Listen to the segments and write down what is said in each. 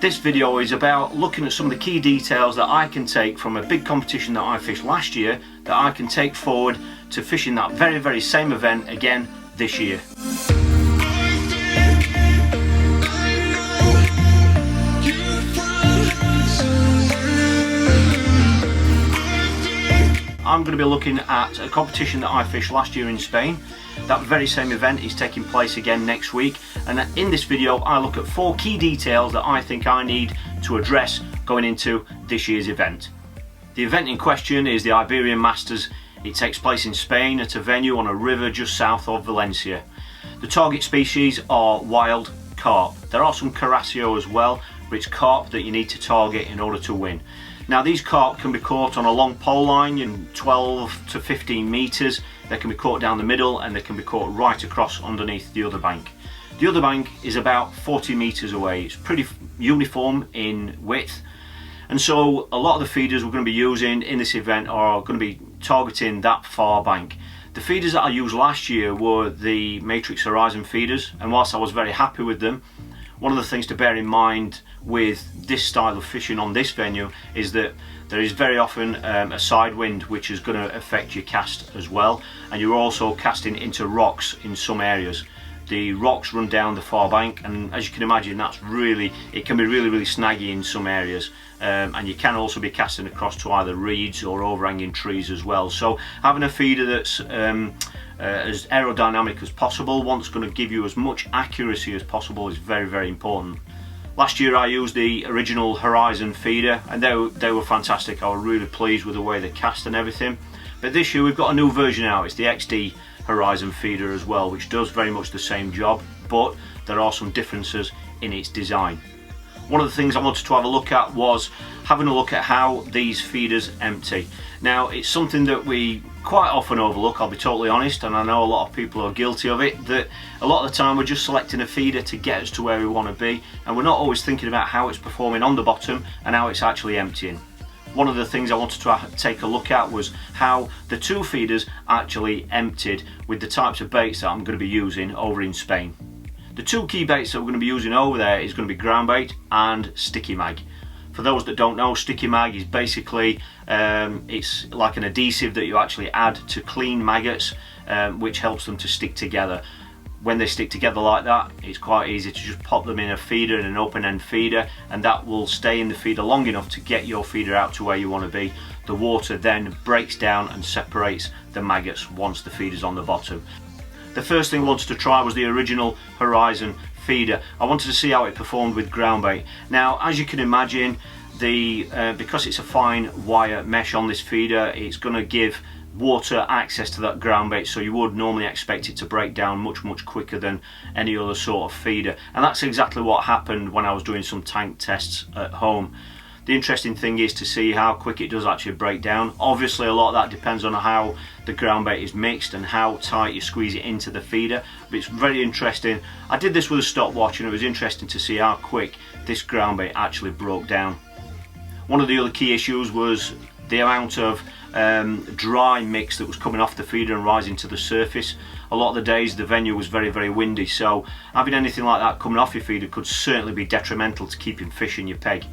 This video is about looking at some of the key details that I can take from a big competition that I fished last year that I can take forward to fishing that very same event again this year. I'm going to be looking at a competition that I fished last year in Spain. That very same event is taking place again next week, and in this video I look at 4 key details that I think I need to address going into this year's event. The event in question is the Iberian Masters. It takes place in Spain at a venue on a river just south of Valencia. The target species are wild carp. There are some carasio as well, but it's carp that you need to target in order to win. Now these carp can be caught on a long pole line in 12 to 15 metres. They can be caught down the middle and they can be caught right across underneath the other bank. The other bank is about 40 metres away. It's pretty uniform in width, and so a lot of the feeders we're going to be using in this event are going to be targeting that far bank. The feeders that I used last year were the Matrix Horizon feeders, and whilst I was very happy with them, one of the things to bear in mind with this style of fishing on this venue is that there is very often a side wind which is going to affect your cast as well, and you're also casting into rocks in some areas. The rocks run down the far bank, and as you can imagine, it can be really snaggy in some areas, and you can also be casting across to either reeds or overhanging trees as well. So having a feeder that's as aerodynamic as possible, one that's going to give you as much accuracy as possible, is very important. Last year I used the original Horizon feeder, and they were fantastic. I was really pleased with the way they cast and everything. But this year we've got a new version out. It's the XD Horizon feeder as well, which does very much the same job, but there are some differences in its design. One of the things I wanted to have a look at was having a look at how these feeders empty. Now it's something that we quite often overlook, I'll be totally honest, and I know a lot of people are guilty of it, that a lot of the time we're just selecting a feeder to get us to where we want to be, and we're not always thinking about how it's performing on the bottom and how it's actually emptying. One of the things I wanted to take a look at was how the 2 feeders actually emptied with the types of baits that I'm going to be using over in Spain. The 2 key baits that we're going to be using over there is going to be ground bait and sticky mag. For those that don't know, sticky mag is basically it's like an adhesive that you actually add to clean maggots, which helps them to stick together. When they stick together like that, it's quite easy to just pop them in a feeder, in an open end feeder, and that will stay in the feeder long enough to get your feeder out to where you want to be. The water then breaks down and separates the maggots once the feeder's on the bottom. The first thing I wanted to try was the original Horizon feeder. I wanted to see how it performed with ground bait. Now, as you can imagine, because it's a fine wire mesh on this feeder, it's going to give water access to that ground bait, so you would normally expect it to break down much quicker than any other sort of feeder, and that's exactly what happened when I was doing some tank tests at home. The interesting thing is to see how quick it does actually break down. Obviously a lot of that depends on how the ground bait is mixed and how tight you squeeze it into the feeder, but it's very interesting. I did this with a stopwatch and it was interesting to see how quick this ground bait actually broke down. One of the other key issues was the amount of dry mix that was coming off the feeder and rising to the surface. A lot of the days the venue was very windy, so having anything like that coming off your feeder could certainly be detrimental to keeping fish in your peg.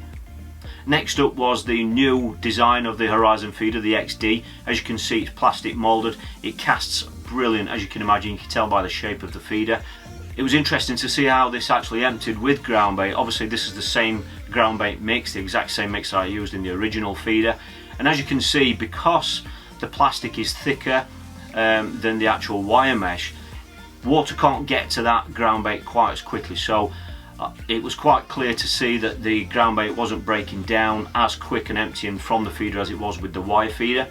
Next up was the new design of the Horizon feeder, the XD. As you can see, it's plastic moulded. It casts brilliant, as you can imagine. You can tell by the shape of the feeder. It was interesting to see how this actually emptied with ground bait. Obviously this is the same ground bait mix, the exact same mix I used in the original feeder. And as you can see, because the plastic is thicker than the actual wire mesh, water can't get to that ground bait quite as quickly. So it was quite clear to see that the ground bait wasn't breaking down as quick and emptying from the feeder as it was with the wire feeder.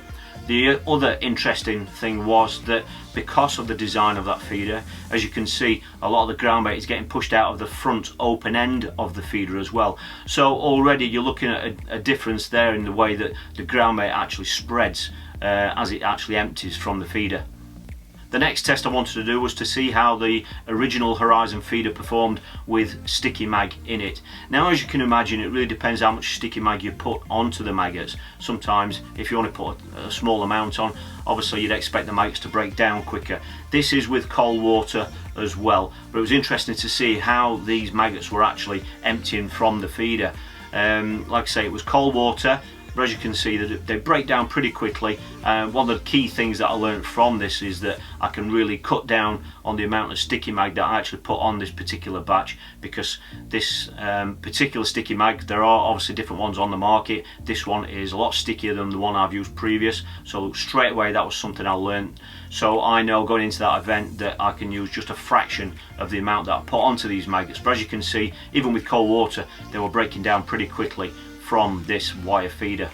The other interesting thing was that because of the design of that feeder, as you can see, a lot of the ground bait is getting pushed out of the front open end of the feeder as well. So already you're looking at a difference there in the way that the ground bait actually spreads as it actually empties from the feeder. The next test I wanted to do was to see how the original Horizon feeder performed with sticky mag in it. Now, as you can imagine, it really depends how much sticky mag you put onto the maggots. Sometimes if you only put a small amount on, obviously you'd expect the maggots to break down quicker. This is with cold water as well, but it was interesting to see how these maggots were actually emptying from the feeder. Like I say, it was cold water, but as you can see, that they break down pretty quickly. One of the key things that I learned from this is that I can really cut down on the amount of sticky mag that I actually put on this particular batch, because this particular sticky mag, there are obviously different ones on the market. This one is a lot stickier than the one I've used previous, so straight away that was something I learned. So I know going into that event that I can use just a fraction of the amount that I put onto these maggots. But as you can see, even with cold water, they were breaking down pretty quickly from this wire feeder.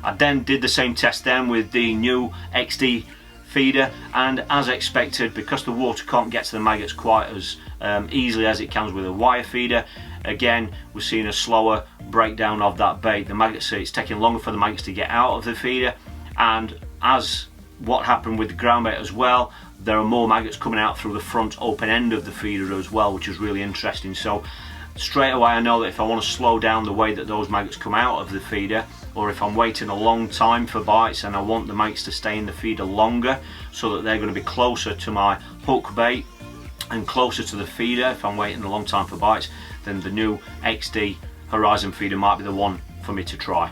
I then did the same test then with the new XD feeder, and as expected, because the water can't get to the maggots quite as easily as it can with a wire feeder, again we're seeing a slower breakdown of that bait. The maggots, it's taking longer for the maggots to get out of the feeder, and as what happened with the ground bait as well, there are more maggots coming out through the front open end of the feeder as well, which is really interesting. So straight away I know that if I want to slow down the way that those maggots come out of the feeder, or if I'm waiting a long time for bites and I want the maggots to stay in the feeder longer so that they're going to be closer to my hook bait and closer to the feeder, if I'm waiting a long time for bites, then the new XD Horizon feeder might be the one for me to try.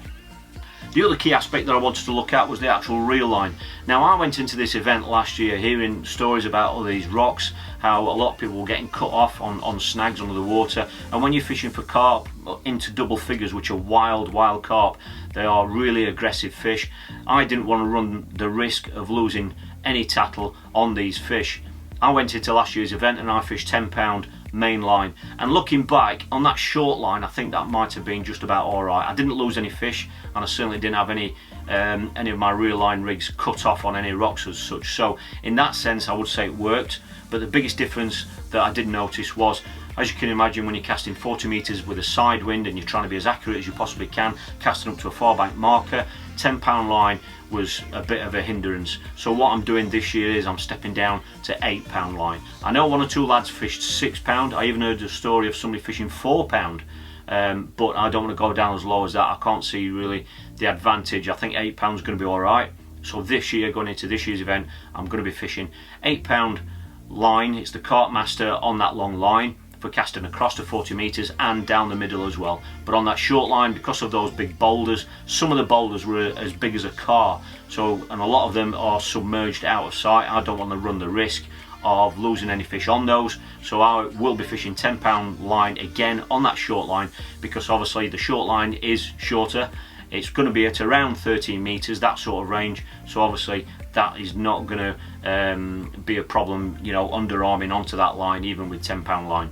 The other key aspect that I wanted to look at was the actual reel line. Now, I went into this event last year hearing stories about all these rocks, how a lot of people were getting cut off on snags under the water, and when you're fishing for carp into double figures, which are wild carp, they are really aggressive fish. I didn't want to run the risk of losing any tackle on these fish. I went into last year's event and I fished 10-pound main line, and looking back on that short line, I think that might have been just about alright. I didn't lose any fish, and I certainly didn't have any of my reel line rigs cut off on any rocks as such. So in that sense I would say it worked, but the biggest difference that I did notice was, as you can imagine, when you're casting 40 metres with a side wind and you're trying to be as accurate as you possibly can, casting up to a far bank marker, 10-pound line was a bit of a hindrance. So what I'm doing this year is I'm stepping down to 8-pound line. I know one or two lads fished 6-pound. I even heard a story of somebody fishing 4-pound, but I don't want to go down as low as that. I can't see really the advantage. I think 8-pound is going to be alright. So this year, going into this year's event, I'm going to be fishing 8-pound line. It's the Carp Master on that long line for casting across to 40 metres and down the middle as well. But on that short line, because of those big boulders, some of the boulders were as big as a car, so, and a lot of them are submerged out of sight. I don't want to run the risk of losing any fish on those, so I will be fishing 10-pound line again on that short line, because obviously the short line is shorter. It's going to be at around 13 metres, that sort of range, so obviously that is not going to be a problem, you know, underarming onto that line even with 10-pound line.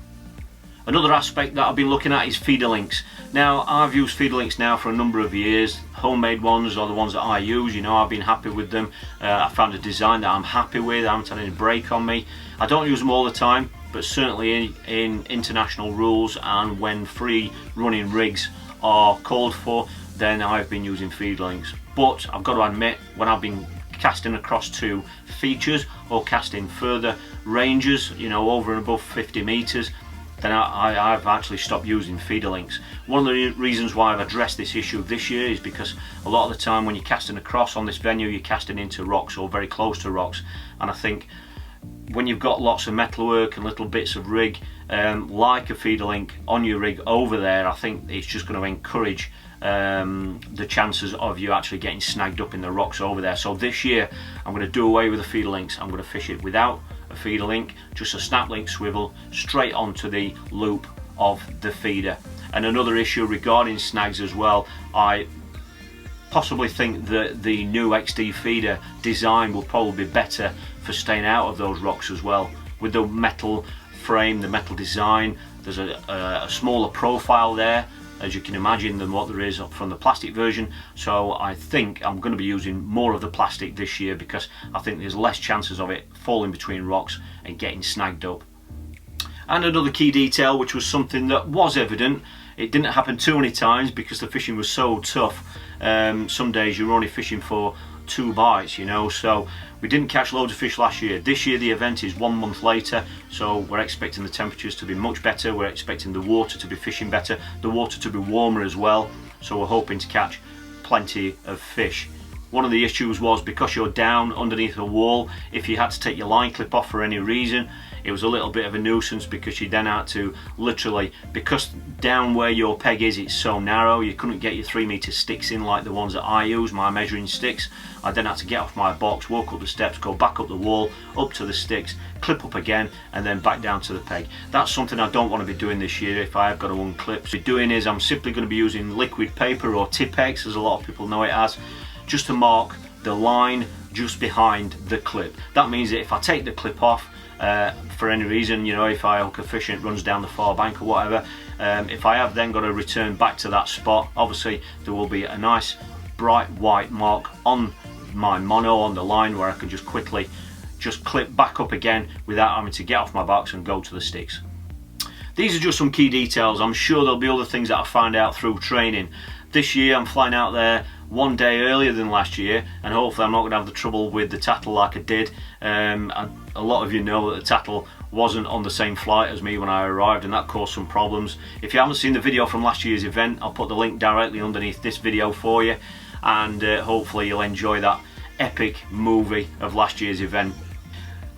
Another aspect that I've been looking at is feeder links. Now, I've used feeder links now for a number of years. Homemade ones are the ones that I use, you know, I've been happy with them. I found a design that I'm happy with, I haven't had any break on me. I don't use them all the time, but certainly in international rules and when free running rigs are called for, then I've been using feeder links. But I've got to admit, when I've been casting across to features or casting further ranges, you know, over and above 50 metres, then I've actually stopped using feeder links. One of the reasons why I've addressed this issue this year is because a lot of the time when you're casting across on this venue, you're casting into rocks or very close to rocks, and I think when you've got lots of metalwork and little bits of rig like a feeder link on your rig over there, I think it's just going to encourage the chances of you actually getting snagged up in the rocks over there. So this year I'm going to do away with the feeder links. I'm going to fish it without a feeder link, just a snap link swivel straight onto the loop of the feeder. And another issue regarding snags as well, I possibly think that the new XD feeder design will probably be better for staying out of those rocks as well. With the metal frame, the metal design, there's a smaller profile there, as you can imagine, than what there is from the plastic version. So I think I'm going to be using more of the plastic this year, because I think there's less chances of it falling between rocks and getting snagged up. And another key detail, which was something that was evident, it didn't happen too many times because the fishing was so tough. Some days you're only fishing for 2 bites, you know. So we didn't catch loads of fish last year. This year the event is 1 month later, so we're expecting the temperatures to be much better. We're expecting the water to be fishing better, the water to be warmer as well, so we're hoping to catch plenty of fish. One of the issues was, because you're down underneath a wall, if you had to take your line clip off for any reason, it was a little bit of a nuisance, because you then had to literally, because down where your peg is, it's so narrow, you couldn't get your 3-meter sticks in like the ones that I use, my measuring sticks. I then had to get off my box, walk up the steps, go back up the wall, up to the sticks, clip up again, and then back down to the peg. That's something I don't want to be doing this year if I have got to unclip. What I'm doing is I'm simply going to be using liquid paper, or Tipex as a lot of people know it as, just to mark the line just behind the clip. That means that if I take the clip off for any reason, you know, if I hook a fish and it runs down the far bank or whatever, if I have then got to return back to that spot, obviously there will be a nice bright white mark on my mono, on the line, where I can just quickly just clip back up again without having to get off my box and go to the sticks. These are just some key details. I'm sure there'll be other things that I find out through training. This year I'm flying out there 1 day earlier than last year, and hopefully I'm not going to have the trouble with the tattle like I did. A lot of you know that the tattle wasn't on the same flight as me when I arrived, and that caused some problems. If you haven't seen the video from last year's event, I'll put the link directly underneath this video for you, and hopefully you'll enjoy that epic movie of last year's event.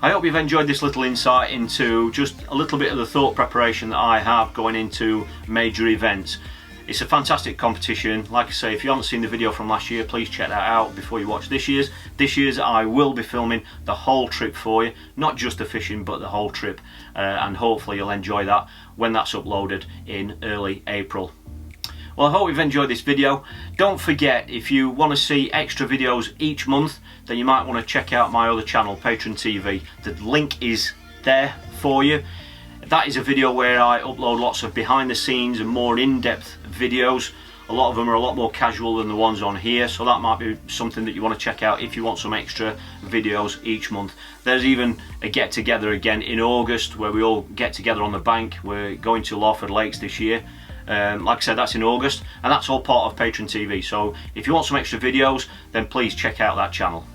I hope you've enjoyed this little insight into just a little bit of the thought preparation that I have going into major events. It's a fantastic competition. Like I say, if you haven't seen the video from last year, please check that out before you watch this year's. This year's I will be filming the whole trip for you, not just the fishing but the whole trip, and hopefully you'll enjoy that when that's uploaded in early April. Well, I hope you've enjoyed this video. Don't forget, if you want to see extra videos each month, then you might want to check out my other channel, Patron TV. The link is there for you. That is a video where I upload lots of behind the scenes and more in-depth videos. A lot of them are a lot more casual than the ones on here, so that might be something that you want to check out if you want some extra videos each month. There's even a get together again in August where we all get together on the bank. We're going to Lawford Lakes this year. Like I said, that's in August, and that's all part of Patron TV. So if you want some extra videos, then please check out that channel.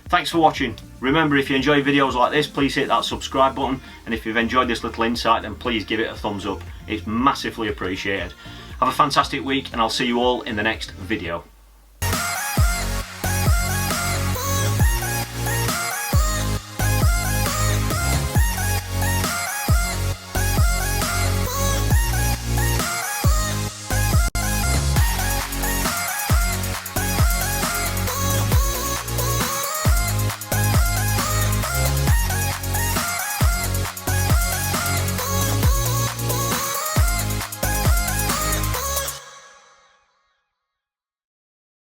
Thanks for watching. Remember, if you enjoy videos like this, please hit that subscribe button, and if you've enjoyed this little insight, then please give it a thumbs up. It's massively appreciated. Have a fantastic week, and I'll see you all in the next video.